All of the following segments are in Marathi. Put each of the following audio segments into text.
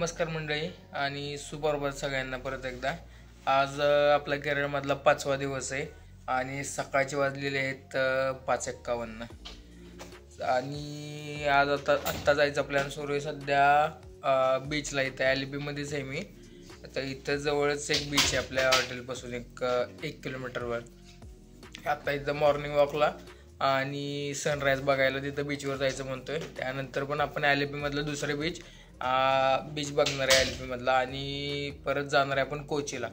नमस्कार मंडळी आणि सुप्रभात सगळ्यांना परत एकदा। आज आपला केरळमधला 5वा दिवस आहे आणि सकाळचे वाजलेले आहेत 5:51 आणि आज आत्ता जायचा प्लॅन सुरू आहे। सध्या बीचला इथं एलबी मध्येच आहे मी। आता इथं जवळच एक बीच आहे आपल्या हॉटेलपासून एक किलोमीटरवर। आता इथं मॉर्निंग वॉकला आणि सनराईज बघायला तिथं बीचवर जायचं म्हणतोय। त्यानंतर पण आपण एलबी मधलं दुसरे बीच बघणार आहे एलबी मधला आणि परत जाणार आहे आपण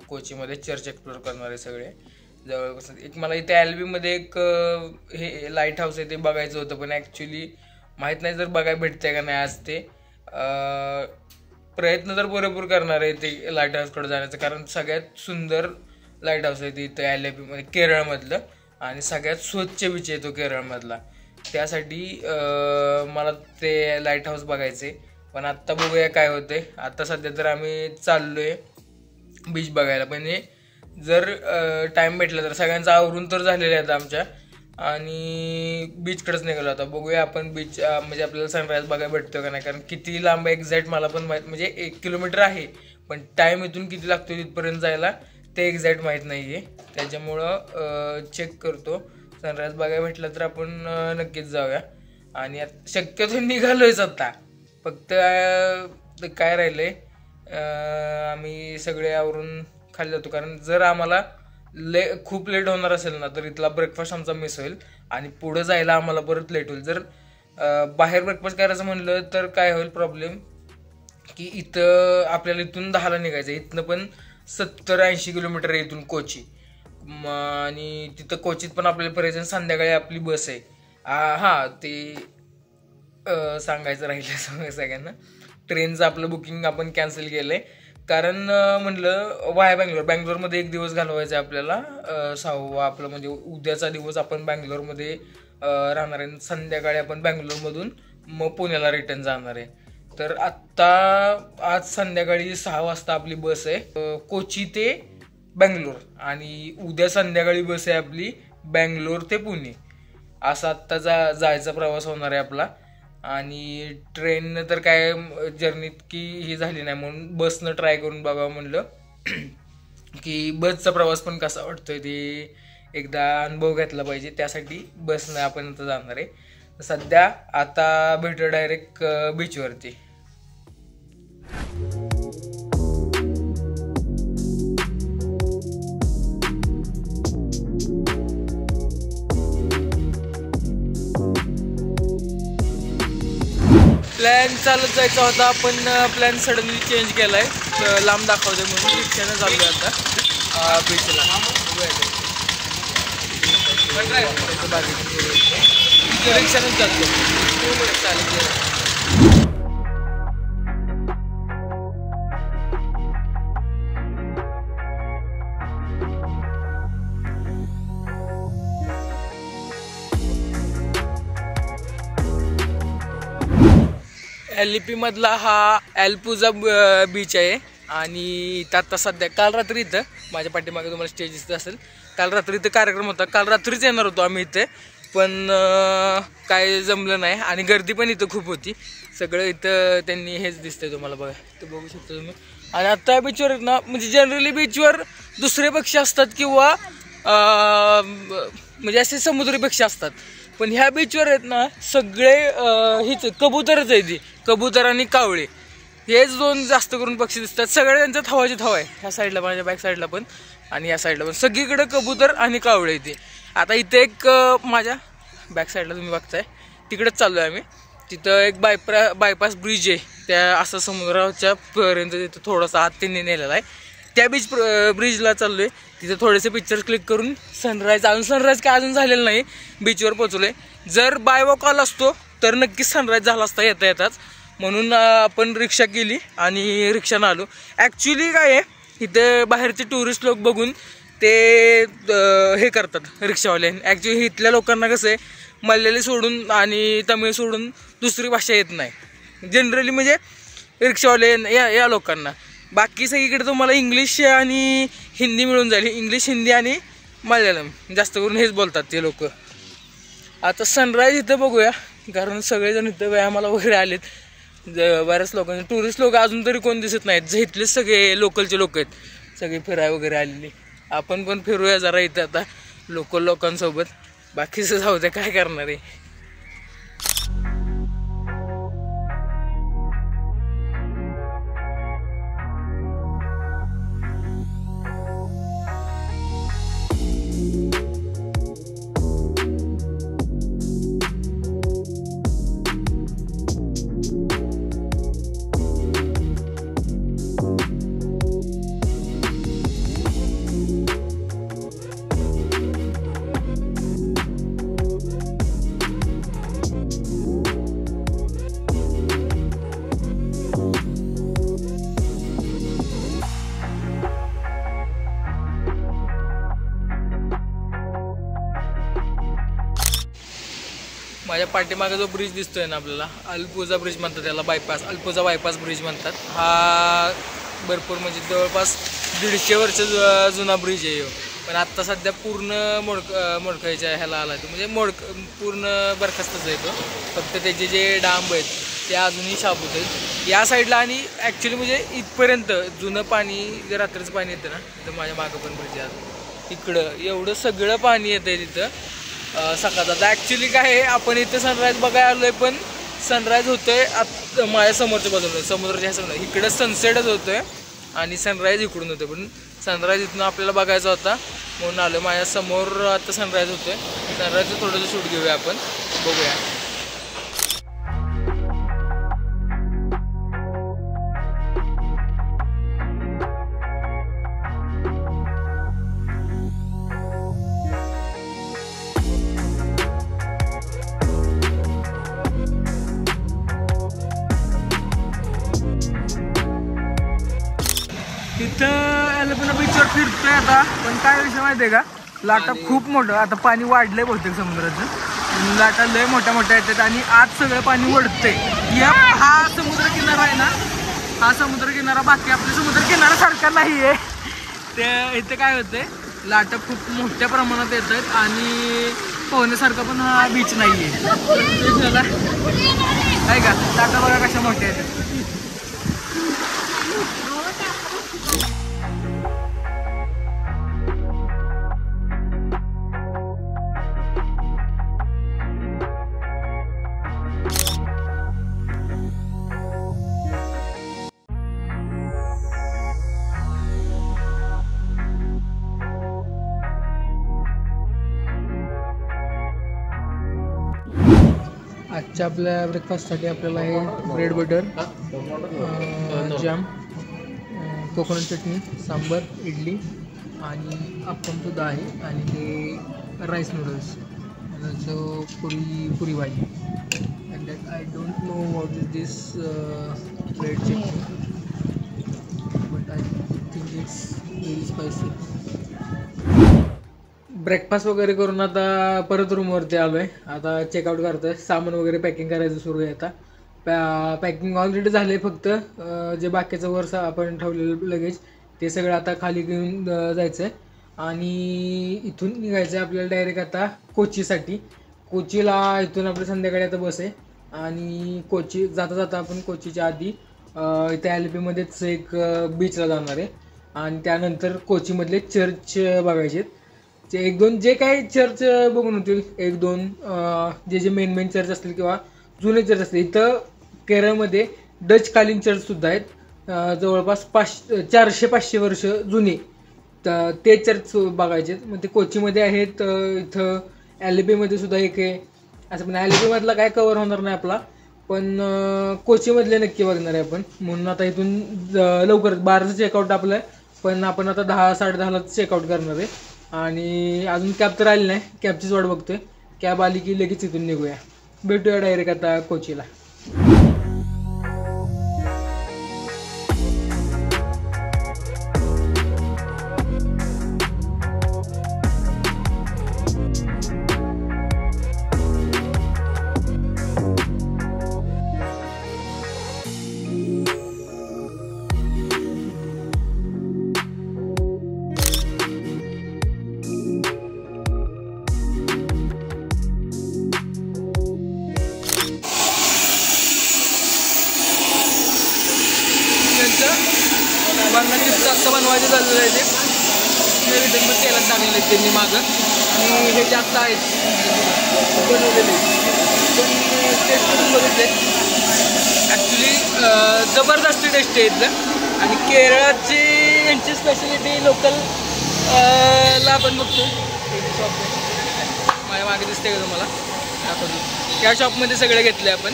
कोचीमध्ये चर्च एक्सप्लोर करणार आहे सगळे जवळपास। एक मला इथे एलबी मध्ये एक हे लाईट हाऊस आहे ते बघायचं होतं, पण ॲक्च्युली माहीत नाही जर बघायला भेटतंय का नाही आज ते। प्रयत्न तर भरपूर करणार आहे ते लाईट हाऊसकडे जाण्याचं, कारण सगळ्यात सुंदर लाईट हाऊस आहे इथं एलबी मध्ये केरळमधलं आणि सगळ्यात स्वच्छ बीच आहे तो केरळमधला। त्यासाठी मला ते लाईट हाऊस बघायचे, पण आत्ता बघूया काय होते। आता सध्या तर आम्ही चाललोय बीच बघायला, म्हणजे जर टाइम भेटला तर सगळ्यांचं आवरून तर झालेलं आहे आमच्या आणि बीचकडेच निघालो। आता बघूया आपण बीच म्हणजे आपल्याला सनराईज बघायला भेटतो का नाही, कारण किती लांब एक्झॅक्ट मला पण म्हणजे 1 किलोमीटर आहे, पण टाइम इथून किती लागतो तिथपर्यंत जायला ते एक्झॅक्ट माहीत नाही आहे। त्याच्यामुळं चेक करतो, सनराईज बघायला भेटला तर आपण नक्कीच जाऊया। आणि शक्यतो निघालोयच आता, फक्त काय राहिलंय आम्ही सगळे आवरून खाली जातो, कारण जर आम्हाला खूप लेट होणार असेल ना तर इथला ब्रेकफास्ट आमचा मिस होईल आणि पुढे जायला आम्हाला परत लेट होईल। जर बाहेर ब्रेकफास्ट करायचं म्हणलं तर काय होईल प्रॉब्लेम की इथं आपल्याला इथून 10ला निघायचं, इथनं पण 70-80 किलोमीटर आहे इथून कोची, आणि तिथं कोचीत पण आपल्याला पर्यंत संध्याकाळी आपली बस आहे। हां ते सांगायचं राहिलं सगळ्यांना, ट्रेनचं आपलं बुकिंग आपण कॅन्सल केलंय, कारण म्हटलं वाया बँगलोरमध्ये 1 दिवस घालवायचा आहे आपल्याला। 6वा आपलं म्हणजे उद्याचा दिवस आपण बँगलोरमध्ये राहणार आहे, संध्याकाळी आपण बँगलोरमधून मग पुण्याला रिटर्न जाणार आहे। तर आत्ता आज संध्याकाळी 6 वाजता आपली बस आहे कोची ते बँगलोर आणि उद्या संध्याकाळी बस आहे आपली बँगलोर ते पुणे। असा आत्ता जायचा प्रवास होणार आहे आपला। आणि ट्रेननं तर काय जर्नीत की ही झाली नाही, म्हणून बसनं ट्राय करून बघावं म्हणलं की बसचा प्रवास पण कसा वाटतोय ते एकदा अनुभव घेतला पाहिजे, त्यासाठी बसनं आपण आता जाणार आहे। सध्या आता भेटू डायरेक्ट बीचवरती। प्लॅन चालत जायचा होता, पण प्लॅन सडनली चेंज केलाय, लांब दाखवतोय म्हणून रिक्षाने चाललोय आता बीचला। रिक्षाने चालतो चालेल। एलपी मधला हा एल्पुझा बीच आहे आणि आता सध्या काल रात्री इथं माझ्या पाठीमागे तुम्हाला स्टेज दिसत असेल, काल रात्री इथं कार्यक्रम होता। काल रात्रीच येणार होतो आम्ही इथे, पण काय जमलं नाही आणि गर्दी पण इथं खूप होती। सगळं इथं त्यांनी हेच दिसतंय तुम्हाला, बघा ते बघू शकता तुम्ही। आणि आता बीचवर ना म्हणजे जनरली बीचवर दुसरे पक्षी असतात किंवा म्हणजे असे समुद्री पक्षी असतात, पण ह्या बीचवर आहेत ना सगळे हीच कबूतरच आहे, ती कबूतर आणि कावळे हेच 2 जास्त करून पक्षी दिसतात। सगळे त्यांच्यात हवाची हवा आहे, ह्या साईडला माझ्या बॅक साईडला पण आणि या साईडला पण सगळीकडे कबूतर आणि कावळे येते। आता इथे एक माझ्या बॅक साईडला तुम्ही बघताय तिकडेच चाललो आहे आम्ही, तिथं एक बायपास ब्रिज आहे, त्या असं समुद्राच्या पर्यंत तिथं थोडासा आत त्यांनी नेलेला आहे, त्या ब्रिजला चाललोय। तिथे थोडेसे पिक्चर क्लिक करून सनराईज काय अजून झालेलं नाही, बीचवर पोहोचलोय। जर बाय वॉक आला असतो तर नक्कीच सनराईज झाला असता येताच, म्हणून आपण रिक्षा केली आणि रिक्षानं आलो। ॲक्च्युली काय आहे इथे बाहेरचे टुरिस्ट लोक बघून ते हे करतात रिक्षावाले। ॲक्च्युली इथल्या लोकांना कसं आहे मल्याळी सोडून आणि तमिळ सोडून दुसरी भाषा येत नाही जनरली, म्हणजे रिक्षावाले या लोकांना। बाकी सगळीकडे तुम्हाला इंग्लिश आणि हिंदी मिळून जाईल, इंग्लिश हिंदी आणि मल्याळम जास्त करून हेच बोलतात ते लोक। आता सनराईज इथं बघूया, कारण सगळेजण इथं व्यायामाला वगैरे आलेत, बऱ्याच लोकांनी टुरिस्ट लोक अजून तरी कोण दिसत नाहीत, जे इथलेच सगळे लोकलचे लोक आहेत सगळे फिराय वगैरे आलेली. आपण पण फिरूया जरा इथं आता लोकल लोकांसोबत. बाकीचं जाऊ द्या, काय करणार आहे. माझ्या पाठीमागे जो ब्रिज दिसतोय ना आपल्याला, अल्पुझा ब्रिज म्हणतात त्याला, बायपास, अल्पुझा बायपास ब्रिज म्हणतात. हा भरपूर म्हणजे जवळपास 150 वर्ष जुना ब्रिज आहे. पण आत्ता सध्या पूर्ण मोडकळीच्या ह्याला आला तो, म्हणजे पूर्ण बरखास्तच आहे तो. फक्त त्याचे जे डांब आहेत ते अजूनही शाबूत आहेत या साईडला. आणि ॲक्च्युली म्हणजे इथपर्यंत जुनं पाणी, जे रात्रीचं पाणी येतं ना, तर माझ्या मागं पण ब्रिज आहे, इकडं एवढं सगळं पाणी येतं आहे तिथं सकाळचा. तर ॲक्च्युली काय आहे, आपण इथं सनराईज बघायला आलो आहे, पण सनराईज होतो आहे माझ्या समोरच्या बाजूला, समुद्राच्या समोर. इकडं सनसेटच होतो आहे आणि सनराईज इकडून होतो, पण सनराईज इथून आपल्याला बघायचा होता म्हणून आलो. माझ्या समोर आता सनराईज होतो आहे. सनराईजचं थोडंसं शूट घेऊया आपण, बघूया. तिथं एलिफंटा बीचवर फिरतोय आता, पण काय विषय माहिती आहे का, लाटा खूप मोठं, आता पाणी वाढलंय बहुतेक समुद्राचं, लाटा लय मोठ्या मोठ्या येतात आणि आज सगळं पाणी वळतंय. हा समुद्र किनारा आहे ना, हा समुद्र किनारा बाकी आपल्या समुद्र किनारा सारखा नाही आहे. ते इथे काय होतंय, लाटा खूप मोठ्या प्रमाणात येत आहेत आणि पोहण्यासारखा पण हा बीच नाही आहे. आहे का, लाटा बघा कशा मोठ्या येतात. आजच्या आपल्या ब्रेकफास्टसाठी आपल्याला हे ब्रेड बटर, जॅम, कोकोनट चटणी, सांबर, इडली आणि अप्पमसुद्धा आहे. आणि हे राईस नूडल्स, जो पुरी भाजी. And that I don't know what is this bread chutney, but I think it's very spicy. Breakfast वगैरे करून आता परत रूमवरती आलो आहे. आता चेकआउट करतो आहे, सामान वगैरे पॅकिंग करायचं सुरू आहे. आता पॅकिंग ऑलरेडी झालं आहे, फक्त जे बाकीचं वर आपण ठेवलेलं लगेज ते सगळं आता खाली घेऊन जायचं आहे. आणि इथून निघायचं आहे आपल्याला डायरेक्ट आता कोचीसाठी. कोचीला इथून आपलं संध्याकाळी आता बस आहे आणि कोची जाता जाता आपण कोचीच्या आधी इथे ॲलिपीमध्येच एक बीचला जाणार आहे आणि त्यानंतर कोचीमधले चर्च बघायचे आहेत. ते 1-2 जे काही चर्च बघून होतील, 1-2 जे मेन चर्च असतील किंवा जुने चर्च असतील. इथं केरळमध्ये डचकालीन चर्चसुद्धा आहेत, जवळपास 400-500 वर्ष जुने. तर ते चर्च बघायचे आहेत. मग ते कोचीमध्ये आहेत, इथं ॲलिपीमध्ये सुद्धा एक आहे. असं पण ॲलिपीमधला काय कवर होणार नाही आपला, पण कोचीमधले नक्की बघणार आहे आपण. म्हणून आता इथून लवकर 12चं चेकआउट आपलं आहे, पण आपण आता 10-10:30लाच चेकआउट करणार आहे. आणि अजून कॅब तर आली नाही, कॅबचीच वाट बघतोय. कॅब आली की लगेच इथून निघूया, भेटूया डायरेक्ट आता कोचीला. फक्त बनवायचं झालेलं आहे ते रिटर्न पण तेलात टाकलेलं आहे त्यांनी मागं आणि हे जास्त आहेत बनवलेले पण टेस्ट करून बघितले ॲक्च्युली जबरदस्त टेस्ट आहे इथलं आणि केरळाची यांची स्पेशालिटी लोकल ला आपण बघतो शॉप माझ्या मागे दिसते का तुम्हाला दाखवतो त्या शॉपमध्ये सगळे घेतले आपण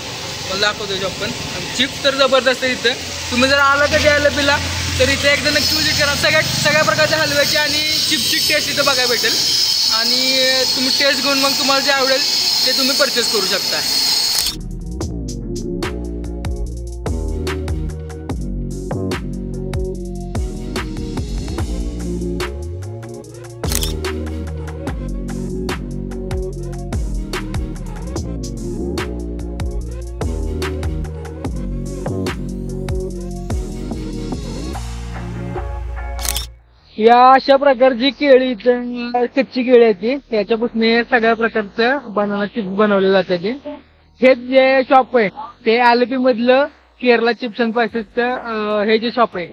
मला दाखवतो शॉप पण चिप्स तर जबरदस्त आहे इथं तुम्ही जर आला तर द्यायला पिला तर इथे एकदा नक्की विजिट करा सगळ्या प्रकारच्या हलव्याची आणि चिप्सची टेस्ट इथं बघायला भेटेल आणि तुम्ही टेस्ट घेऊन मग तुम्हाला जे आवडेल ते तुम्ही परचेस करू शकता या अशा प्रकारची केळी कच्ची केळी आहे ती त्याच्यापासून सगळ्या प्रकारचं बनाना चिप्स बनवले जाते ते हे जे शॉप आहे ते आलेपी मधलं केरला चिप्स अँड स्पायसेसचं हे जे शॉप आहे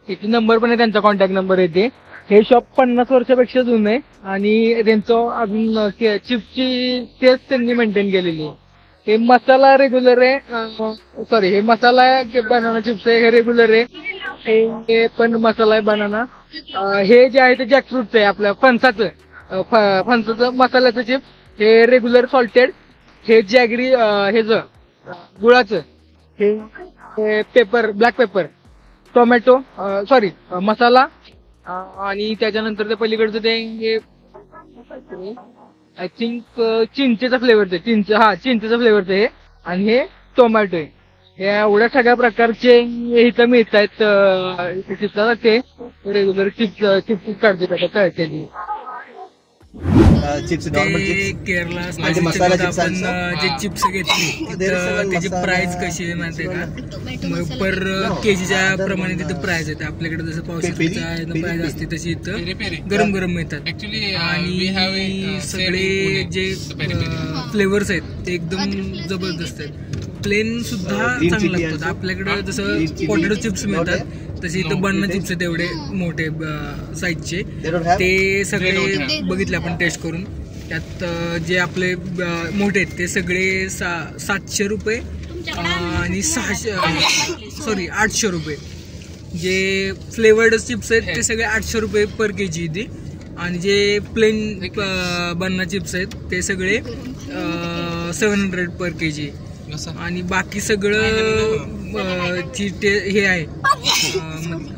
इथे नंबर पण आहे त्यांचा कॉन्टॅक्ट नंबर आहे ते हे शॉप 50 वर्षापेक्षा जुनं आहे आणि त्यांचं अजून चिप्सची टेस्ट त्यांनी मेंटेन केलेली आहे हे मसाला रेग्युलर आहे सॉरी हे मसाला बनाना चिप्स आहे हे रेग्युलर आहे हे पण मसाला आहे बनाना हे जे आहे ते जॅकफ्रूटचं आहे आपल्या फणसाचं मसाल्याचं चिप्स हे रेग्युलर सॉल्टेड हे जॅगरी हे गुळाचं हे pepper black pepper tomato sorry मसाला आणि त्याच्यानंतर ते पलीकडचं ते आय थिंक चिंचेचा फ्लेवरचं चिंचेचा फ्लेवरचं हे आणि हे टोमॅटो आहे हे एवढ्या सगळ्या प्रकारचे इथं मिळत आहेत ते रेग्युलर चिप्स काढते तळते चिप्स नॉर्मल चिप्स केरला म्हणजे मसाला चिप्स आपण जे चिप्स घेतली त्याची प्राइस कशी आहे माहिती आहे का मग पर केजीच्या प्रमाणे तिथं प्राइस आहे आपल्याकडे जसं पावसाळ्याचा प्राइस असते तशी इथं गरम गरम मिळतात आणि सगळे जे फ्लेवर्स आहेत ते एकदम जबरदस्त आहेत प्लेन सुद्धा चांगलं लागतात आपल्याकडे जसं पोटॅटो चिप्स मिळतात तसे इथं बनाना चिप्स आहेत एवढे मोठे साईजचे ते सगळे बघितले आपण टेस्ट करून त्यात जे आपले मोठे आहेत ते सगळे 700 रुपये आणि 800 रुपये जे फ्लेवर्ड चिप्स आहेत ते सगळे 800 रुपये पर केजी इथे आणि जे प्लेन बनाना चिप्स आहेत ते सगळे 700 पर केजी आणि बाकी सगळं हे आहे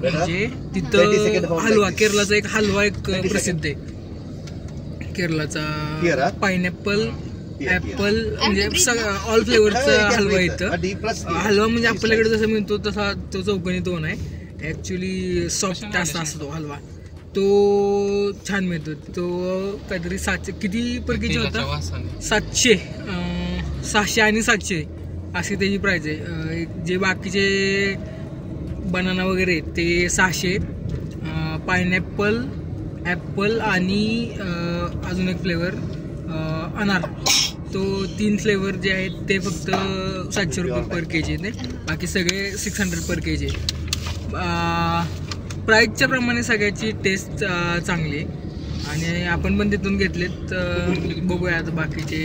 म्हणजे तिथं हलवा केरलाचा एक हलवा एक प्रसिद्ध आहे केरलाचा पायनॅपल ऍपल म्हणजे ऑल फ्लेवरचा हलवा इथं हलवा म्हणजे आपल्याकडे जसं मिळतो तसा तो चौकणी तो नाही ऍक्च्युली सॉफ्ट असा असतो हलवा तो छान मिळतो तो काहीतरी 700 किती पर केजी होता 600 आणि 700 अशी त्याची प्राइस आहे जे बाकीचे बनाना वगैरे ते 600 पायनॅपल ॲपल आणि अजून एक फ्लेवर अनार तो 3 फ्लेवर जे आहेत ते फक्त 700 रुपये पर केजी आहेत बाकी सगळे 600 पर केजी प्राईसच्या प्रमाणे सगळ्याची टेस्ट चांगली आहे आणि आपण पण तिथून घेतलेत बघूया आता बाकीचे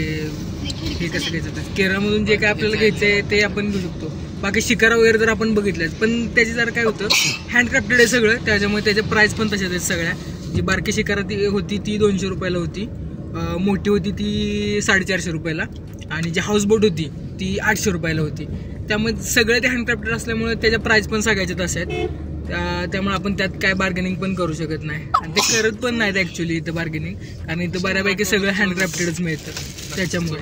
हे कसं घ्यायचं केरळमधून जे काय आपल्याला घ्यायचं आहे ते आपण घेऊ शकतो बाकी शिकारा वगैरे जर आपण बघितल्यात पण त्याची जर काय होतं हँडक्राफ्टेड आहे सगळं त्याच्यामुळे त्याचे प्राईस पण तशाच आहेत सगळ्या जी बारकी शिकारा ती होती ती 200 रुपयाला होती मोठी होती ती 450 रुपयाला आणि जी हाऊसबोट होती ती 800 रुपयाला होती त्यामुळे सगळं ते हँडक्राफ्टेड असल्यामुळे त्याच्या प्राईस पण सगळ्याचे तसे आहेत त्यामुळे आपण त्यात काय बार्गेनिंग पण करू शकत नाही आणि ते करत पण नाहीत ॲक्च्युली इथं बार्गेनिंग कारण इथं बऱ्यापैकी सगळं हँडक्राफ्टेडच मिळतं त्याच्यामुळे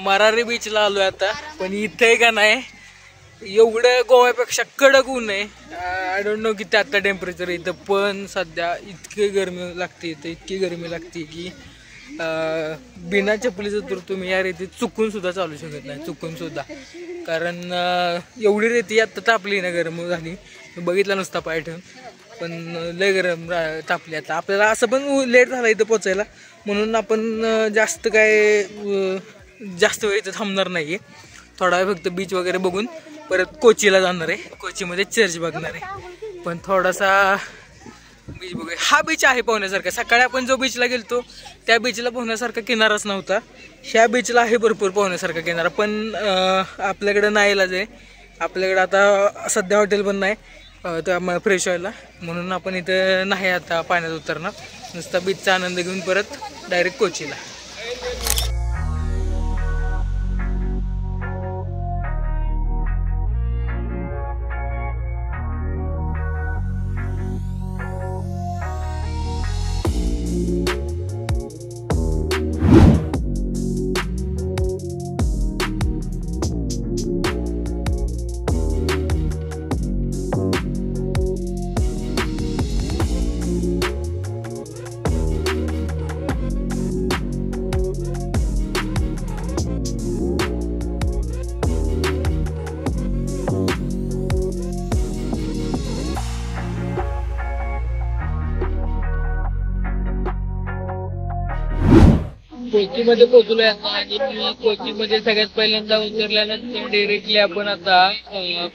मरारी बीचला आलोय आता पण इथे का नाही एवढं गोव्यापेक्षा कडक ऊन आहे आय डोंट नो किती आता टेम्परेचर आहे इथं पण सध्या इतकी गरमी लागते इथं इतकी गरमी लागते की बिना चपलीचं तर तुम्ही या रेतीत चुकून सुद्धा चालू शकत नाही चुकून सुद्धा कारण एवढी रेती आत्ता तापली ना गरम झाली बघितला नुसता पाय ठेवून पण लय गरम तापली आता. आपल्याला असं पण लेट झाला इथं पोचायला, म्हणून आपण जास्त वेळ इथं थांबणार नाही आहे. थोडा वेळ फक्त बीच वगैरे बघून परत कोचीला जाणार आहे. कोचीमध्ये चर्च बघणार आहे, पण थोडासा बीच बघूया. हा बीच आहे पोहण्यासारखा. सकाळी आपण जो बीचला गेलतो त्या बीचला पोहण्यासारखा किनाराच नव्हता. ह्या बीचला आहे भरपूर पोहण्यासारखा किनारा, पण आपल्याकडं नाही इलाज आहे. आपल्याकडं आता सध्या हॉटेल पण नाही तर फ्रेश व्हायला, म्हणून आपण इथं नाही आता पाण्यात उतरणार. नुसता बीचचा आनंद घेऊन परत डायरेक्ट कोचीला. कोचीमध्ये पोहोचलोय आता आणि कोचीमध्ये सगळ्यात पहिल्यांदा उतरल्यानंतर डायरेक्टली आपण आता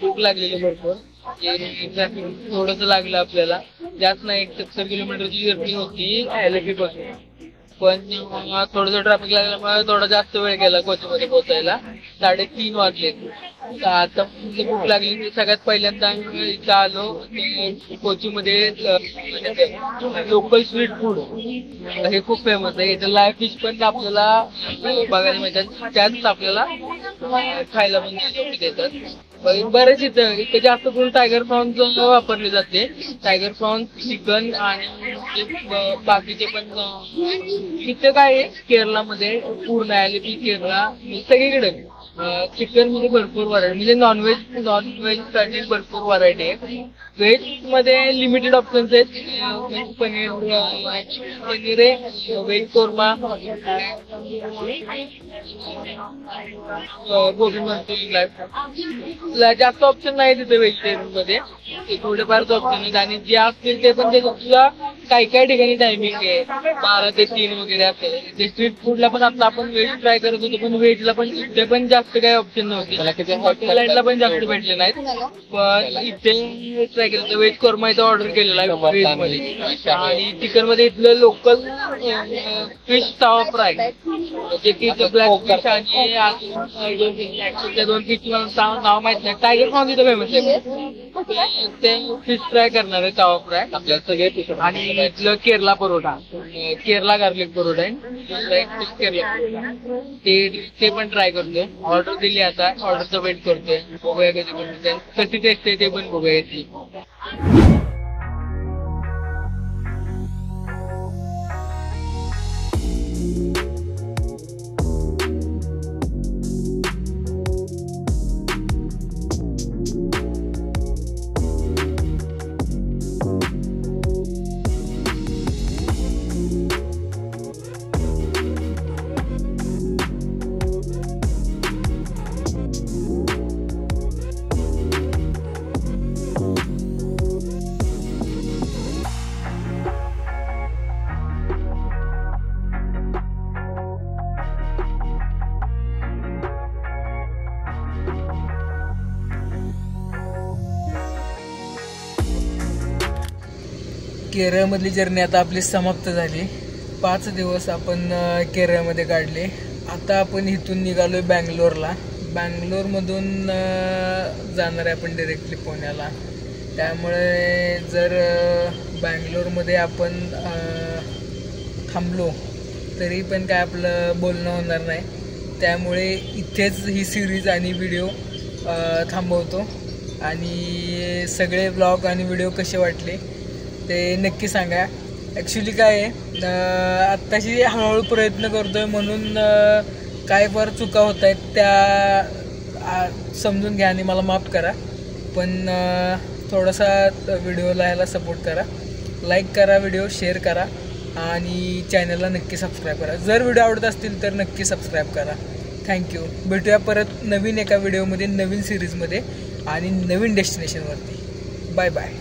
भूक लागलेली भरपूर. थोडस लागलं आपल्याला, जास्त नाही. 70 किलोमीटरची जर्नी होती LAP पासून, पण थोडंसं ट्रॅफिक लागल्यामुळे थोडा जास्त वेळ गेला कोचीमध्ये पोहोचायला. 3:30 वाजले. आता भूक लागली. सगळ्यात पहिल्यांदा इथं आलो कोचीमध्ये लोकल स्ट्रीट फूड हे खूप फेमस आहे. इथं लाईव्ह फिश पण आपल्याला बघायला मिळतात, त्याच आपल्याला खायला पण देतात. बरेच इथं जास्त करून टायगर प्रॉन्स वापरले जाते. टायगर प्रॉन्स, चिकन आणि बाकीचे पण. इथं काय आहे केरळामध्ये पूर्ण LAP केरळा सगळीकडे चिकन मध्ये भरपूर व्हरायटी, म्हणजे नॉनव्हेज साठी भरपूर व्हरायटी आहे. व्हेज मध्ये लिमिटेड ऑप्शन्स आहेत. पनीर आहे, व्हेज कोरमा, गोबी मंचुरियन. जास्त ऑप्शन नाही तिथे व्हेजिटेरियन मध्ये, थोडेफारच ऑप्शन आहेत. आणि जे असतील ते पण तुला काही ठिकाणी टायमिंग आहे 12 ते 3 वगैरे असेल. ते स्ट्रीट फूडला पण आता आपण व्हेज ट्राय करत होतो, पण व्हेजला पण इथे पण जास्त काही ऑप्शन नव्हते. हॉटेलला पण जास्त भेटले नाहीत, पण इथे ट्राय केलं तर व्हेज कोरमा इथं ऑर्डर केलेला आहे व्हेज मध्ये. आणि चिकन मध्ये इथलं लोकल फिश तवा फ्राय, जे की ब्लॅक फिश आणि 2 फिश नाव माहित नाही. टायगर प्रॉन्स इथं फेमस आहे, ते फिश फ्राय करणार आहे तवा फ्राय. आणि इथलं केरला परोठा, केरला गार्लिक परोठा आहे केरला, ते पण ट्राय करतोय. ऑर्डर दिली आता, ऑर्डरचा वेट करतोय. बघूया कशी टेस्ट आहे ते पण बघूया. केरळमधली जर्नी आता आपली समाप्त झाली. 5 दिवस आपण केरळमध्ये काढले. आता आपण इथून निघालोय बँगलोरला. बँगलोरमधून जाणार आहे आपण डायरेक्टली पुण्याला. त्यामुळे जर बँगलोरमध्ये आपण थांबलो तरी पण काय आपलं बोलणं होणार नाही. त्यामुळे इथेच ही सिरीज आणि व्हिडिओ थांबवतो. आणि सगळे व्लॉग आणि व्हिडिओ कसे वाटले ते नक्की सांगा. ॲक्च्युली काय आहे, आत्ताशी हळूहळू प्रयत्न करतो आहे, म्हणून काय फार चुका होत आहेत त्या समजून घ्या आणि मला माफ करा. पण थोडासा व्हिडिओला ह्याला सपोर्ट करा, लाईक करा, व्हिडिओ शेअर करा आणि चॅनलला नक्की सबस्क्राईब करा. जर व्हिडिओ आवडत असतील तर नक्की सबस्क्राईब करा. थँक्यू. भेटूया परत नवीन एका व्हिडिओमध्ये, नवीन सिरीजमध्ये आणि नवीन डेस्टिनेशनवरती. Bye bye.